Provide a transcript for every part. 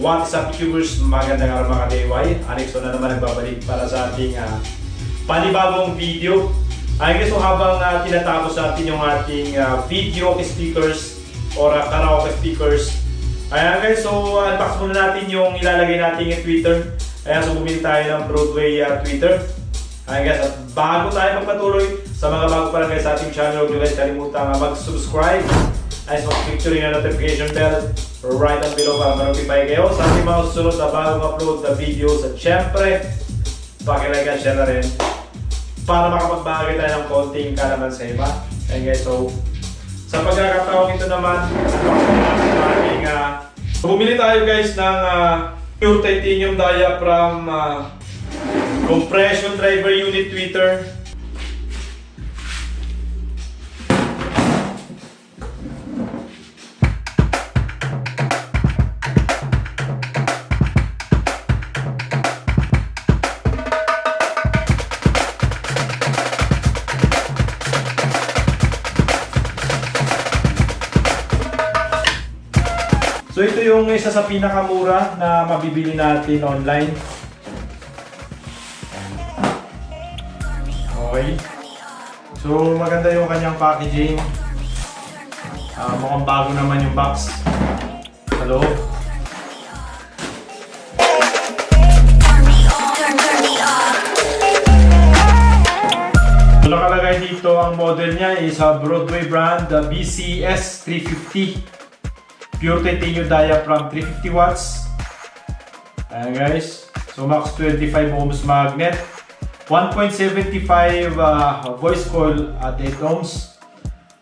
What is up YouTubers? Magandang araw mga DIY. Aleks na naman nagbabalik para sa ating panibagong video. Ayun guys, so habang tinatapos natin yung ating VIDEOKE speakers or karaoke speakers. Ayan guys, so unbox muna natin yung ilalagay natin yung Twitter. Ayan, so bumili tayo ng Broadway Twitter. Ayan guys, at bago tayo magpatuloy sa mga bago pa lang guys sa ating channel, huwag nyo guys kalimutan mag-subscribe. Ay, so picture yung notification bell right down below para ma-notify kayo sa ating mga susunod na bagong upload na videos. At syempre, pakilike at share na rin para makapagbahagi tayo ng konting kaalaman sa iba. Ayan guys, so sa pagkakataong ito naman, bumili tayo guys ng pure titanium diaphragm compression driver unit tweeter. So ito yung isa sa pinakamura na mabibili natin online. Okay. So maganda yung kanyang packaging. Mukhang bago naman yung box. Hello. So nakalagay dito ang model niya is Broadway brand BCS 350. Pure titanium diaphragm 350 watts. Ayan guys. So max 25 ohms magnet. 1.75 voice coil at 8 ohms.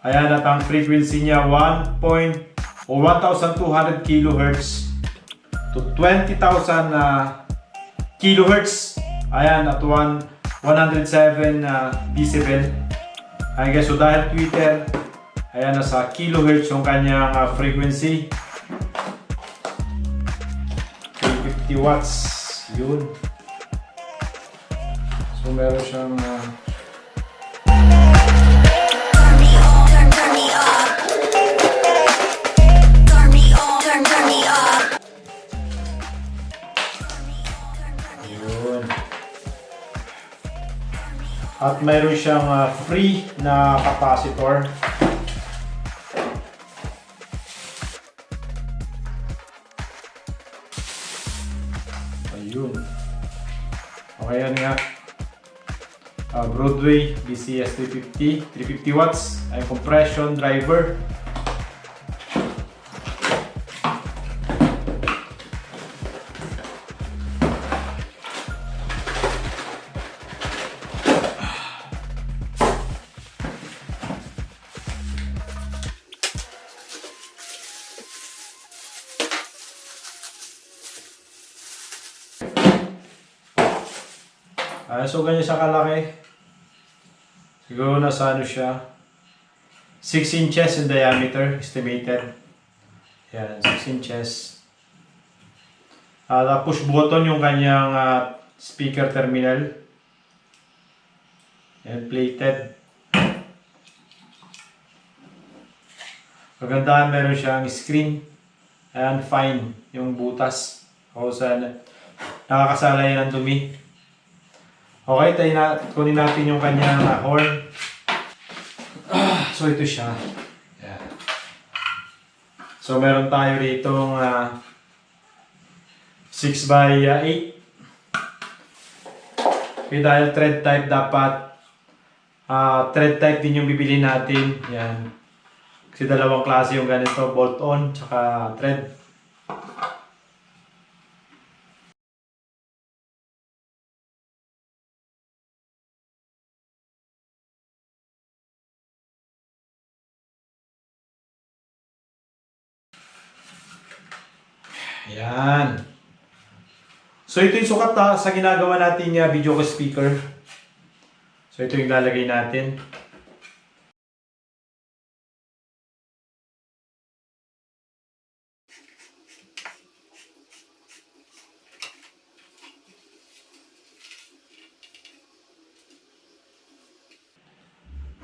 Ayan, at ang frequency niya 1,200 kHz to 20,000 kHz. Ayan, at 107 decibel. Ayan guys, so dahil Twitter, ayan, nasa kilohertz yung kanyang frequency. 350 watts. Yun. So meron siyang yun. At meron siyang free na capacitor. Ayun. Okay, yan nga. Broadway BCS 350 watts ay compression driver. So ganyan siya kalaki. Siguro nasa ano siya 6 inches in diameter estimated. Yan, 6 inches. Push button yung kanyang speaker terminal. Yan, plated. Kagandahan, meron siyang screen. Ayan, fine yung butas. O sa nakakasala yan ng dumi. Okay, kunin natin yung kanyang horn. So ito siya. Yeah. So meron tayo rito 6x8. Okay, dahil thread type dapat thread type din yung bibili natin. Yan. Kasi dalawang klase yung ganito, bolt on tsaka thread. Ayan. So ito yung sukat sa ginagawa natin VIDEOKE speaker. So ito yung lalagay natin.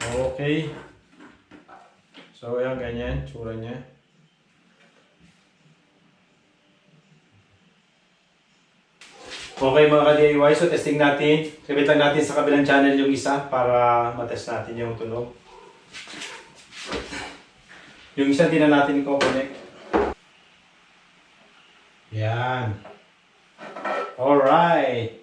Okay. So, ayan, ganyan, tsura niya. Okay mga ka-DIY, so testing natin. Kabit lang natin sa kabilang channel yung isa para matest natin yung tunog. Yung isa din na natin i-connect. Yan. Alright.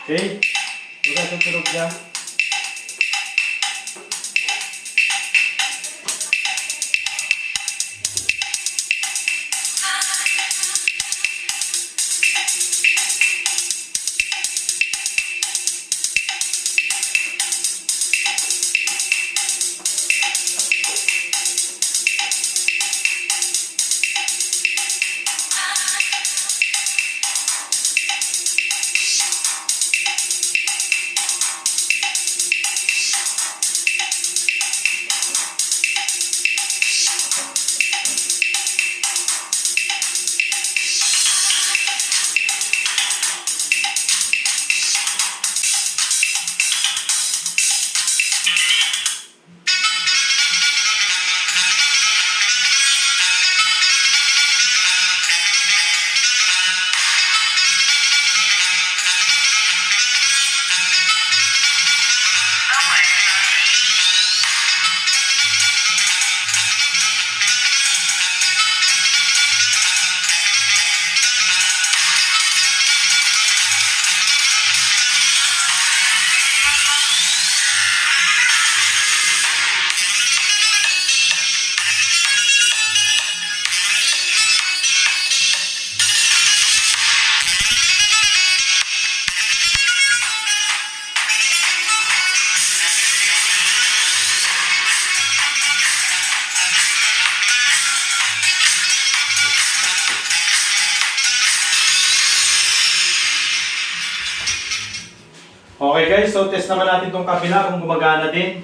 Okay, bukas yung tunog niya. Okay guys, so test naman natin itong kabila kung gumagana din.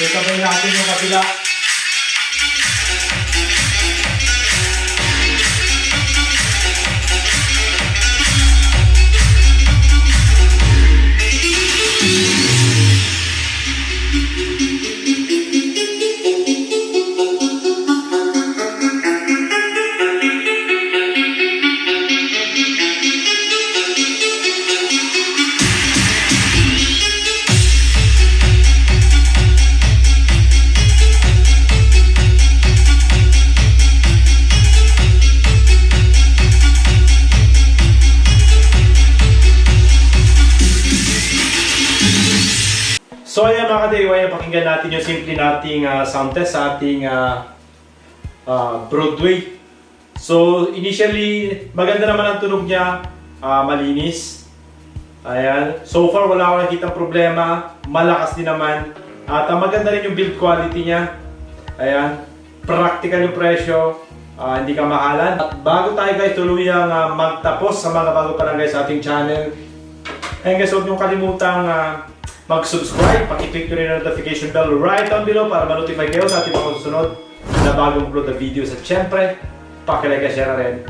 So, sabay natin yung kabila. mga ka-DIY, napakinggan natin yung simple nating sound test sa ating Broadway. So initially, maganda naman ang tunog niya, malinis. Ayan. So far wala akong nakitang problema, malakas din naman. At maganda rin yung build quality niya. Ayan. Practical yung presyo, hindi ka mahalan. At bago tayo guys tuluyang magtapos sa mga bago pa lang guys sa ating channel, ayun guys, huwag niyong kalimutang mag-subscribe, pakiclick nyo rin ang notification bell right down below para ma-notify kayo sa ating mga susunod na bagong upload na videos. At syempre, pakilike at share rin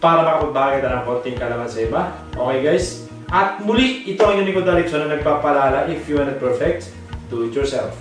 para makapagbahagi tayo ng konting kaalaman sa iba. Okay guys? At muli, ito ang inyong lingkod Aleks na nagpapalala, if you are not perfect, do it yourself.